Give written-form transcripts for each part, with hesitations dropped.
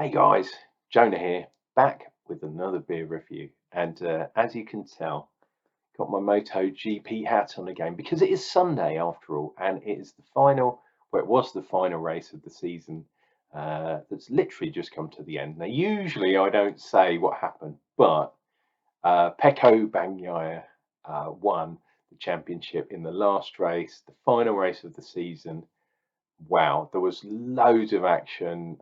Hey guys, Jonah here, back with another beer review. And as you can tell, got my MotoGP hat on again because it is Sunday after all, and it is the final, well, it was the final race of the season that's literally just come to the end. Now, usually I don't say what happened, but Pecco Bagnaia won the championship in the last race, the final race of the season. Wow, there was loads of action.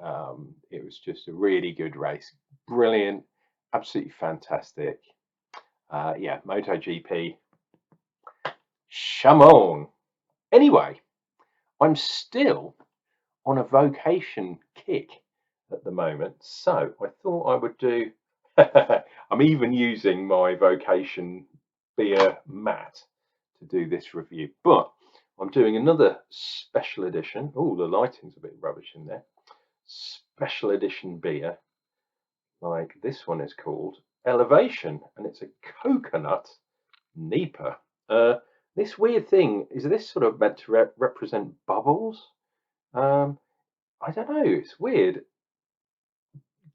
It was just a really good race. Brilliant, absolutely fantastic. Yeah, MotoGP, Chamon. Anyway, I'm still on a vocation kick at the moment, so I thought I would do. I'm even using my vocation beer mat to do this review, but I'm doing another special edition. Oh, the lighting's a bit rubbish in there. Special edition beer, like this one is called Elevation, and it's a coconut NEIPA. This weird thing, is this sort of meant to represent bubbles? I don't know, it's weird.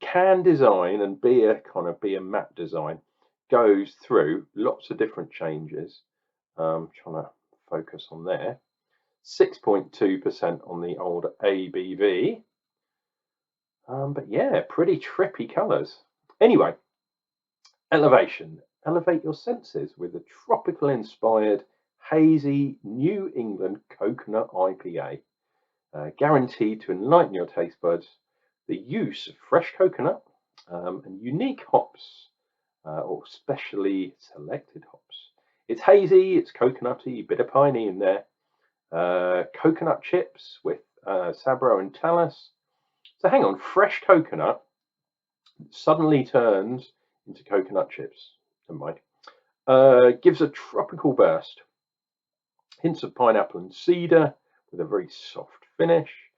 Can design and beer mat design goes through lots of different changes. Trying to focus on there. 6.2% on the old ABV. But yeah, pretty trippy colours. Anyway, Elevation. Elevate your senses with a tropical inspired hazy New England coconut IPA. Guaranteed to enlighten your taste buds. The use of fresh coconut and unique hops or specially selected hops. It's hazy, it's coconutty, bit of piney in there. Coconut chips with Sabro and Talus. So hang on, fresh coconut suddenly turns into coconut chips. Never mind. Gives a tropical burst. Hints of pineapple and cedar with a very soft finish.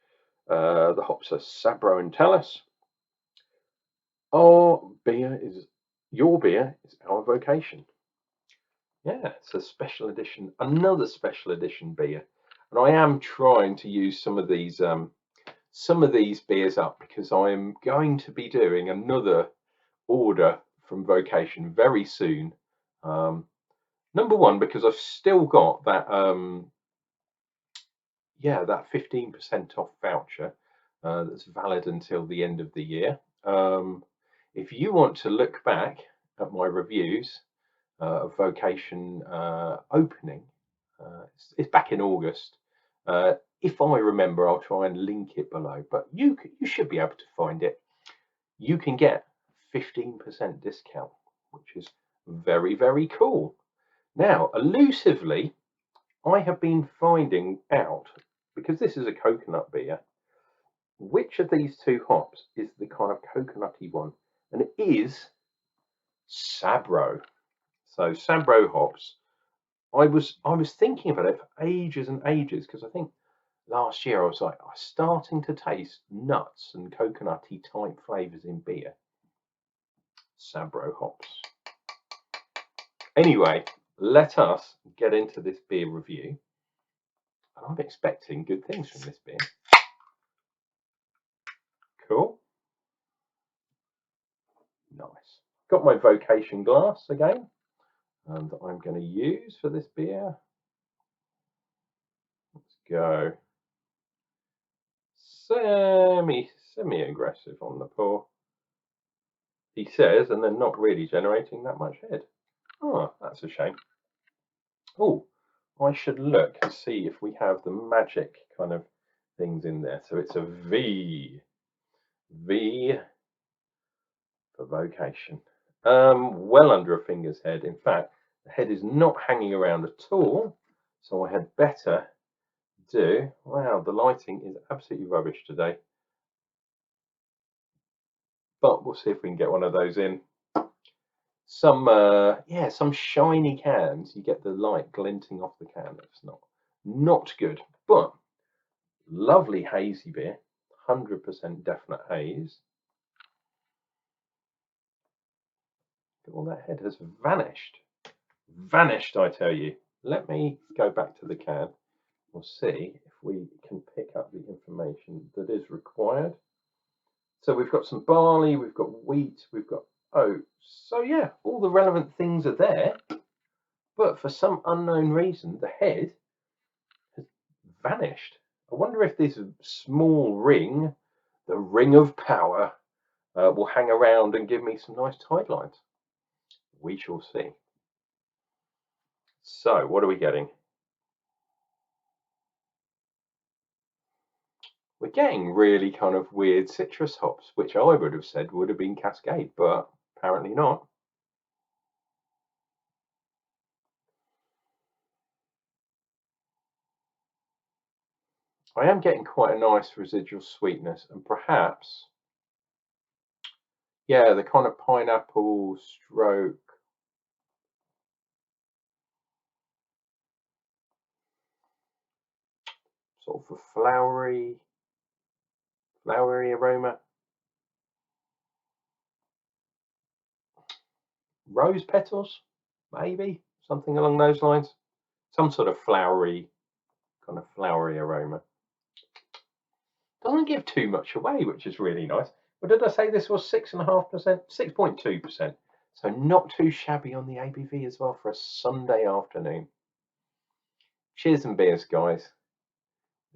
The hops are Sabro and Talus. Your beer is our vocation. Yeah, it's a special edition, another special edition beer, and I am trying to use some of these beers up because I am going to be doing another order from Vocation very soon. Number one, because I've still got that that 15% off voucher that's valid until the end of the year. If you want to look back at my reviews of Vocation opening, it's back in August. If I remember, I'll try and link it below, but you should be able to find it. You can get 15% discount, which is very, very cool. Now, elusively, I have been finding out, because this is a coconut beer, which of these two hops is the kind of coconutty one, and it is Sabro. So Sabro hops. I was thinking about it for ages and ages because I think last year I was starting to taste nuts and coconutty type flavors in beer. Sabro hops. Anyway, let us get into this beer review. I'm expecting good things from this beer. Cool. Nice. Got my Vocation glass again that I'm going to use for this beer. Let's go. Semi-aggressive on the pour, he says, and then not really generating that much head. Oh, that's a shame. Oh, I should look and see if we have the magic kind of things in there. So it's a V for Vocation. Well under a finger's head. In fact, the head is not hanging around at all. So I had better do. Wow, the lighting is absolutely rubbish today. But we'll see if we can get one of those in. Some shiny cans. You get the light glinting off the can. It's not good, but lovely hazy beer. 100% definite haze. All that head has vanished. Vanished, I tell you. Let me go back to the can. We'll see if we can pick up the information that is required. So we've got some barley, we've got wheat, we've got oats. So yeah, all the relevant things are there, but for some unknown reason, the head has vanished. I wonder if this small ring, the ring of power, will hang around and give me some nice tide lines. We shall see. So what are we getting? We're getting really kind of weird citrus hops, which I would have said would have been Cascade, but apparently not. I am getting quite a nice residual sweetness, and perhaps, yeah, the kind of pineapple stroke, sort of a flowery aroma. Rose petals, maybe, something along those lines. Some sort of flowery, kind of flowery aroma. Doesn't give too much away, which is really nice. But did I say this was 6.5%? 6.2%. So not too shabby on the ABV as well for a Sunday afternoon. Cheers and beers, guys.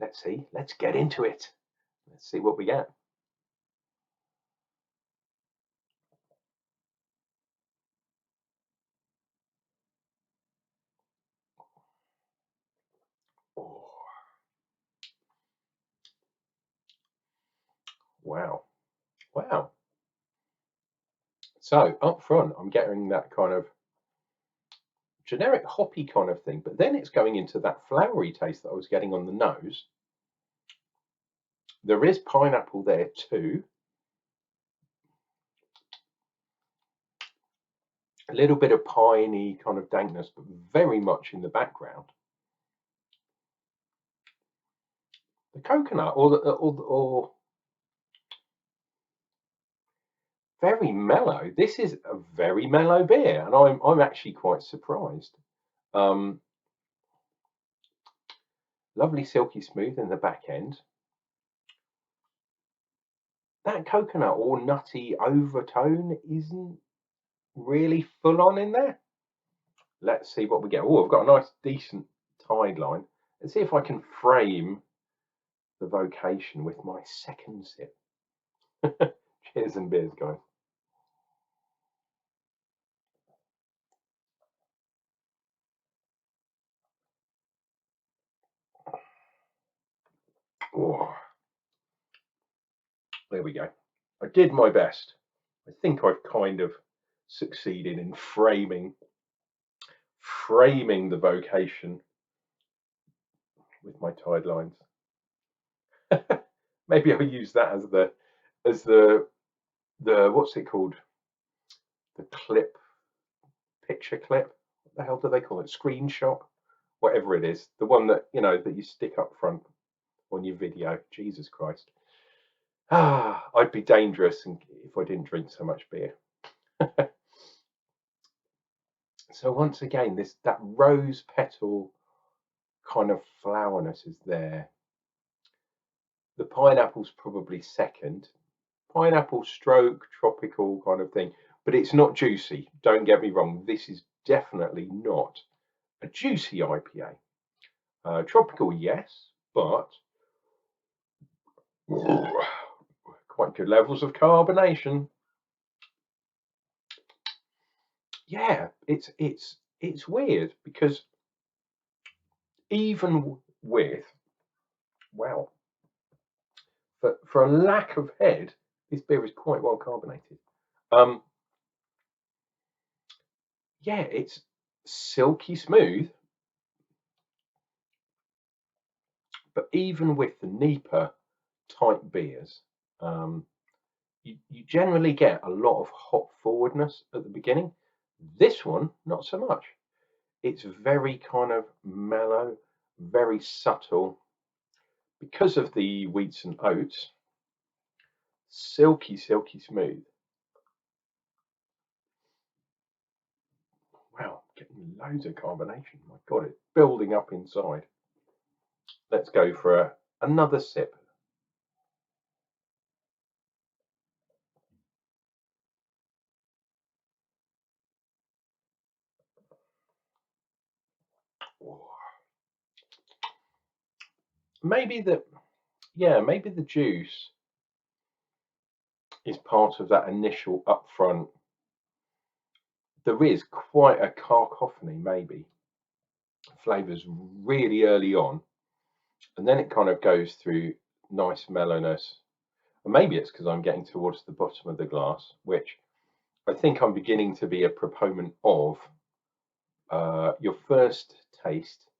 Let's see. Let's get into it. Let's see what we get. Oh, wow. Wow. So up front, I'm getting that kind of generic hoppy kind of thing, but then it's going into that flowery taste that I was getting on the nose. There is pineapple there too. A little bit of piney kind of dankness, but very much in the background. The coconut or very mellow. This is a very mellow beer, and I'm actually quite surprised. Lovely silky smooth in the back end. That coconut or nutty overtone isn't really full on in there. Let's see what we get. Oh, I've got a nice decent tide line. Let's see if I can frame the vocation with my second sip. Cheers and beers, guys. Oh, there we go. I did my best. I think I've kind of succeeded in framing the vocation with my tide lines. Maybe I'll use that as the what's it called? The picture clip. What the hell do they call it? Screenshot, whatever it is. The one that that you stick up front on your video. Jesus Christ. I'd be dangerous if I didn't drink so much beer. So once again, that rose petal kind of flowerness is there. The pineapple's probably second. Pineapple stroke tropical kind of thing, but it's not juicy. Don't get me wrong. This is definitely not a juicy IPA. Tropical, yes, but quite good levels of carbonation. Yeah, it's weird because even with wow, for a lack of head, this beer is quite well carbonated. Yeah, it's silky smooth, but even with the NEIPA type beers, you generally get a lot of hop forwardness at the beginning. This one, not so much. It's very kind of mellow, very subtle. Because of the wheats and oats, silky smooth. Wow, getting loads of carbonation. My God, it's building up inside. Let's go for another sip. maybe the yeah, maybe the juice is part of that initial upfront. There is quite a cacophony, maybe flavors really early on, and then it kind of goes through nice mellowness. And maybe it's because I'm getting towards the bottom of the glass, which I think I'm beginning to be a proponent of. Your first taste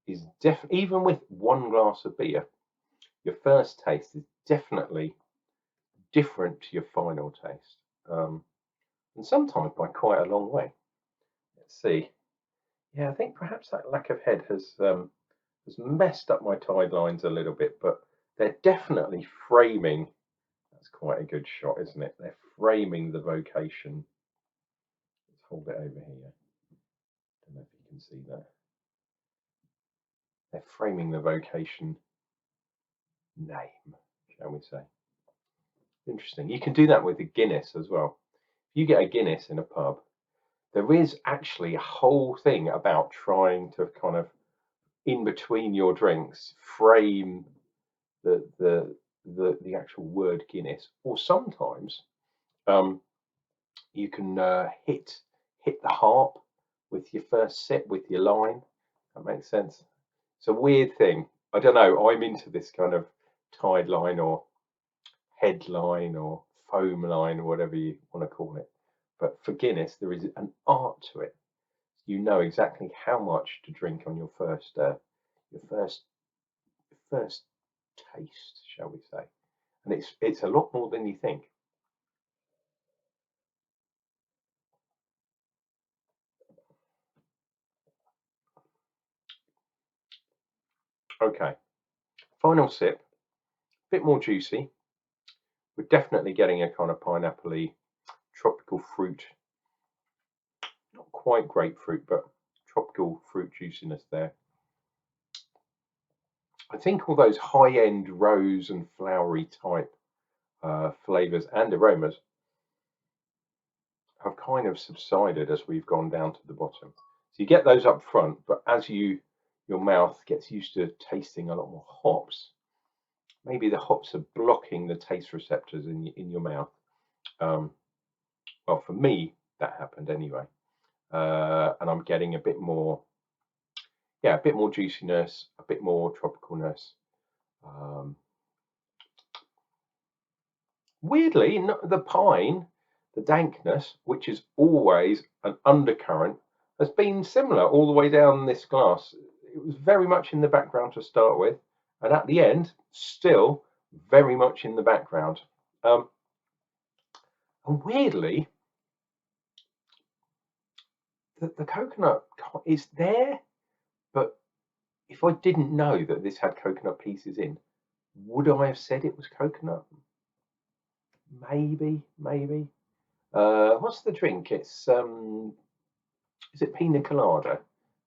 is even with one glass of beer, your first taste is definitely different to your final taste, and sometimes by quite a long way. Let's see. Yeah, I think perhaps that lack of head has messed up my tide lines a little bit, but they're definitely framing. That's quite a good shot, isn't it? They're framing the vocation. Let's hold it over here. Don't know if you can see that. They're framing the vocation name, shall we say. Interesting. You can do that with a Guinness as well. If you get a Guinness in a pub, there is actually a whole thing about trying to kind of in between your drinks frame the actual word Guinness, or sometimes um, you can hit the harp with your first sip with your line. That makes sense. It's a weird thing. I don't know. I'm into this kind of tide line or headline or foam line or whatever you want to call it. But for Guinness, there is an art to it. You know exactly how much to drink on your first taste, shall we say? And it's a lot more than you think. Okay, final sip, bit more juicy. We're definitely getting a kind of pineapple-y, tropical fruit, not quite grapefruit, but tropical fruit juiciness there. I think all those high-end rose and flowery type flavors and aromas have kind of subsided as we've gone down to the bottom. So you get those up front, but as your mouth gets used to tasting a lot more hops, maybe the hops are blocking the taste receptors in your mouth. Well, for me, that happened anyway, and I'm getting a bit more, yeah, a bit more juiciness, a bit more tropicalness. Um, Weirdly, the pine, the dankness, which is always an undercurrent, has been similar all the way down this glass. It was very much in the background to start with, and at the end, still very much in the background. Um, and weirdly, the coconut is there, but if I didn't know that this had coconut pieces in, would I have said it was coconut? Maybe, maybe. What's the drink? It's is it pina colada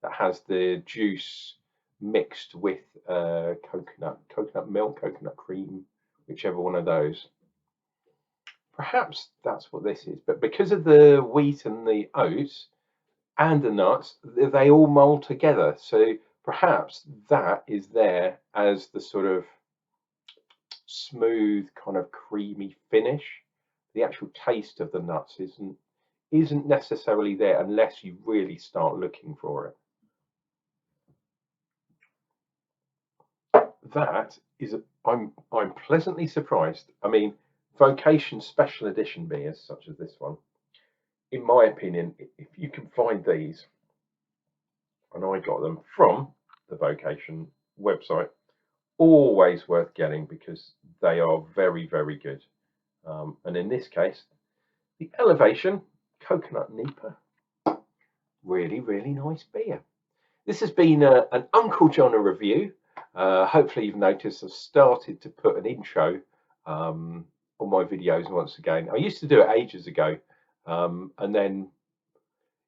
that has the juice mixed with coconut milk, coconut cream, whichever one of those. Perhaps that's what this is, but because of the wheat and the oats and the nuts, they all mold together. So perhaps that is there as the sort of smooth, kind of creamy finish. The actual taste of the nuts isn't necessarily there unless you really start looking for it. That is, I'm pleasantly surprised. I mean, Vocation Special Edition beers such as this one, in my opinion, if you can find these, and I got them from the Vocation website, always worth getting because they are very, very good. And in this case, the Elevation Coconut NEIPA, really, really nice beer. This has been an Unclejona review. Hopefully you've noticed I've started to put an intro on my videos once again. I used to do it ages ago, and then,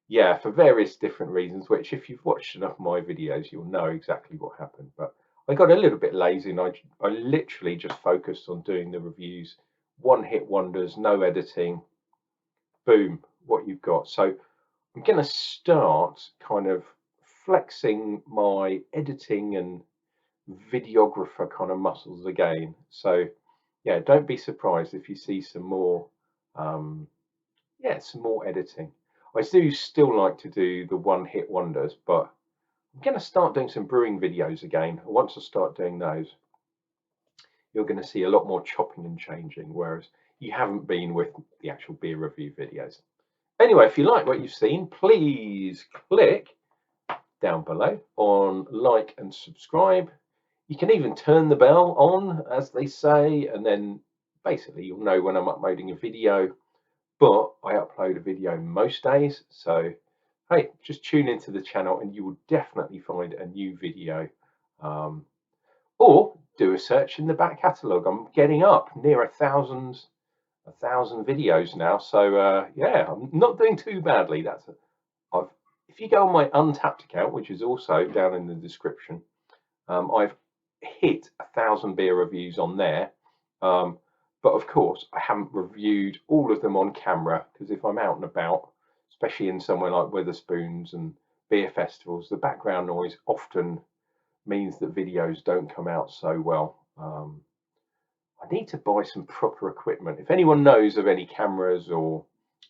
yeah, for various different reasons, which if you've watched enough of my videos, you'll know exactly what happened. But I got a little bit lazy and I literally just focused on doing the reviews, one hit wonders, no editing, boom, what you've got. So I'm going to start kind of flexing my editing and videographer kind of muscles again. So yeah, don't be surprised if you see some more some more editing. I do still like to do the one hit wonders, but I'm going to start doing some brewing videos again. Once I start doing those, you're going to see a lot more chopping and changing, whereas you haven't been with the actual beer review videos. Anyway, if you like what you've seen, please click down below on like and subscribe. You can even turn the bell on, as they say, and then basically you'll know when I'm uploading a video. But I upload a video most days, so hey, just tune into the channel and you will definitely find a new video. Or do a search in the back catalogue. I'm getting up near a thousand videos now, so yeah, I'm not doing too badly. If you go on my Untapped account, which is also down in the description, I've hit 1,000 beer reviews on there. But of course, I haven't reviewed all of them on camera, because if I'm out and about, especially in somewhere like Wetherspoons and beer festivals, the background noise often means that videos don't come out so well. I need to buy some proper equipment. If anyone knows of any cameras or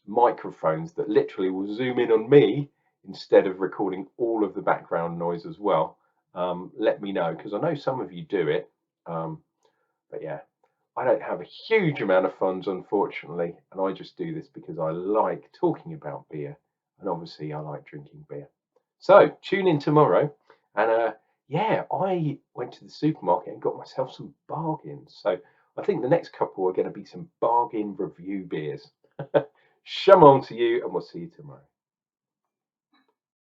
microphones that literally will zoom in on me instead of recording all of the background noise as well, let me know, because I know some of you do it. But yeah, I don't have a huge amount of funds, unfortunately, and I just do this because I like talking about beer, and obviously I like drinking beer. So tune in tomorrow, and yeah, I went to the supermarket and got myself some bargains. So I think the next couple are going to be some bargain review beers. Shum on to you, and we'll see you tomorrow.